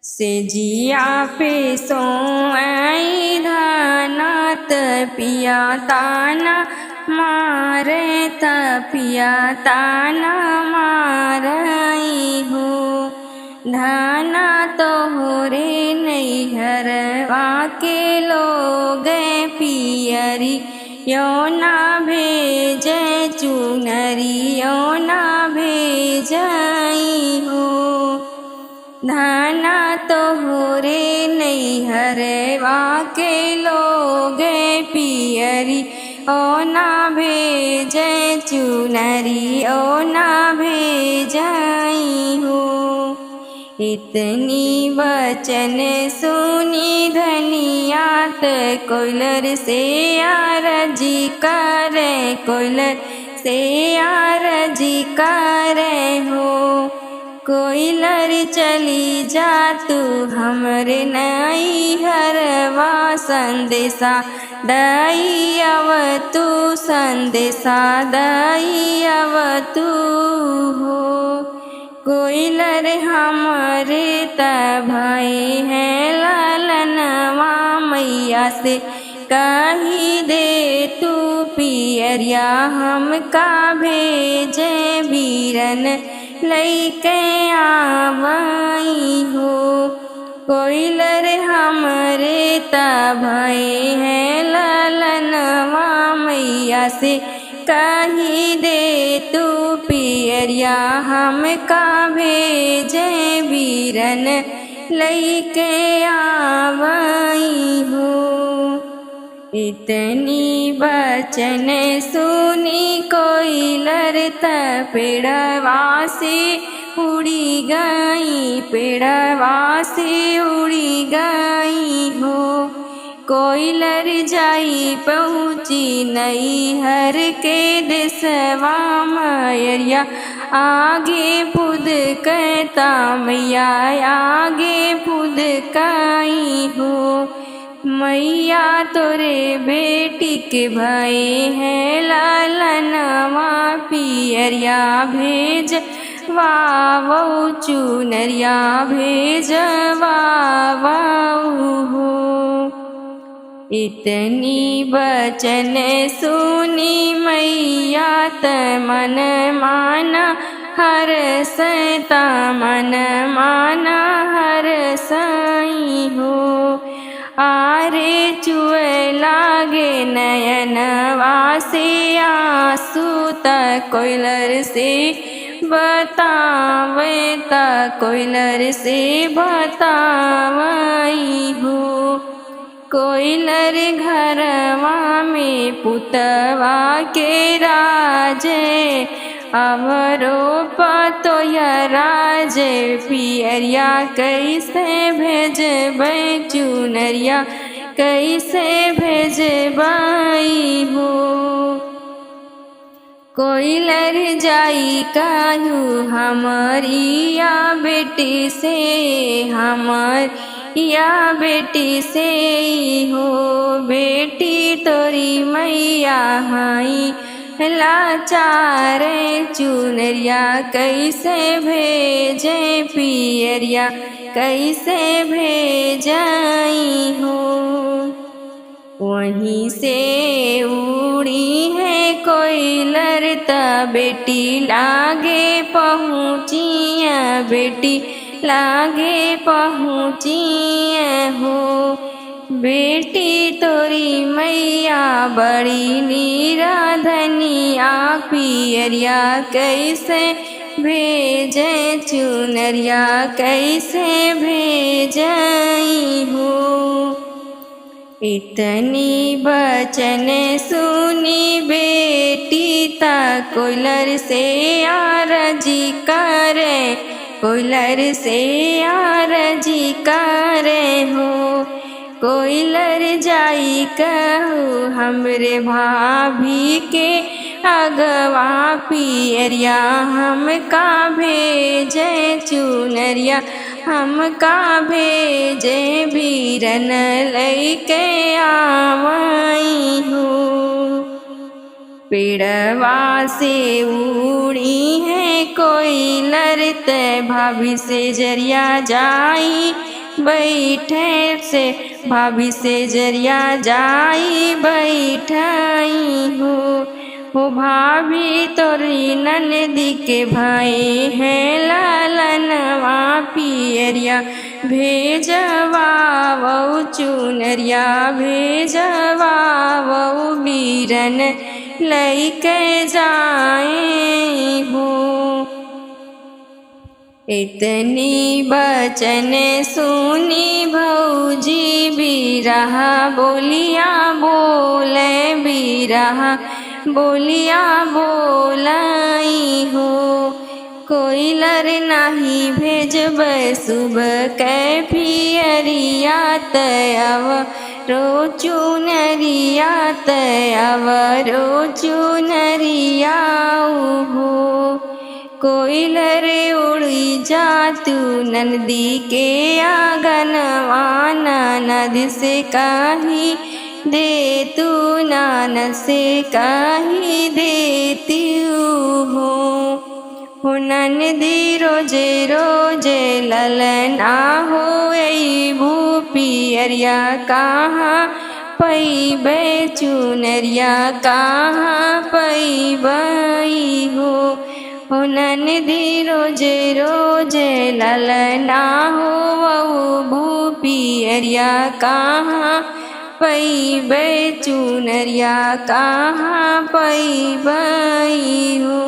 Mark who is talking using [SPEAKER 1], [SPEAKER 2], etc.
[SPEAKER 1] से जिया पे सोई धानात पिया ताना मारे पिया ताना मारई हो। धाना तो हो रे नैहरवा के लोग पियरी यो ना भेजे चुनरी यो ना भेजई हो। धाना तो हो रे नैहरवा के लोग पियरी ओ ना भेजे चुनरी ओ ना भेजई हो। इतनी वचन सुनी धनियात कोयलर से आरजी करे कोयलर से आरजी करे हो। कोयलर चली जा तू हमरे नैहरवा संदेशा दई अव तू संदेशा दई अव तू हो। कोयलर हमरे भाई है लालनवा मैया से कही दे तू पियरिया हमका भेजे बीरन लैके आवई हो। कोयलर हमरे भाई है लालनवा मैया से कही दे तू पियरिया हमका भेजे बीरन लैके आवई हो। इतनी वचन सुनी कोयलर पेड़वा से उड़ी गई पेड़वा से उड़ी गई हो। कोयलर जाई पहुँची नैहर के देसवा मैया आगे फुद कहता मैया आगे फुद काई हो। मैया तोरे बेटी के भाई है लालनवा पियरिया भेज वावो चुनरिया भेज वावो हो। इतनी वचन सुनी मैया मन माना हर सता मन माना हर साई हो। आरे चुए लागे नयनवा से आंसू त कोयलर से बतावे त कोयलर से बतावई हो। कोयलर घरवा में पुतवा के राजे अमरो पतोया राज पियरिया कैसे भेजबै चुनरिया कैसे भेजबै हो। कोयलर जाई काहू हमारिया बेटी से हमारिया बेटी से हो। बेटी तोरी मैया हाई लाचार चुनरिया कैसे भेजे पियरिया कैसे भेजई हो। वहीं से उड़ी है कोयलर त बेटी लागे पहुँचिया बेटी लागे पहुँचिया हो। बेटी तोरी मैया बड़ी निराधनिया पियरिया कैसे भेजे चुनरिया कैसे भेजई हो। इतनी वचन सुनी बेटी ता कोयलर से आरजी करे कोयलर से आरजी करे हो। कोयलर जाई कहू हमरे भाभी के अगवा पियरिया हमका भेजे चुनरिया हमका भेजे बीरन लैके आवई हो। पेड़वा से उड़ी है कोयलर ते भाभी से जरिया जाई बैठे से भाभी से जरिया जाई बैठाई हो भाभी तोरी ननदी के भाई है लालनवा पियरिया भेजवा वो चुनरिया भेजवा वो बीरन लैके जाए हो। इतनी बचन सुनी भौजी बिरहा बोलिया बोले बिरहा बोलिया बोलाई हो। कोयलर नहीं भेजब सुबह कै पियरिया तयव रोचू नरिया तयव रोचू नरिया हो। कोयलर उड़ी जा तू नंदी के आंगनवा ननद से काही दे तू नान से काही देती हो नंदी रोजे रोजे ललना हो भूपियरिया कहाँ पैबे चुनरिया कहाँ पैबई हो नंदी रोजे रोजे ललना हो भूपियरिया कहाँ पैबे चुनरिया कहाँ पैबई हो।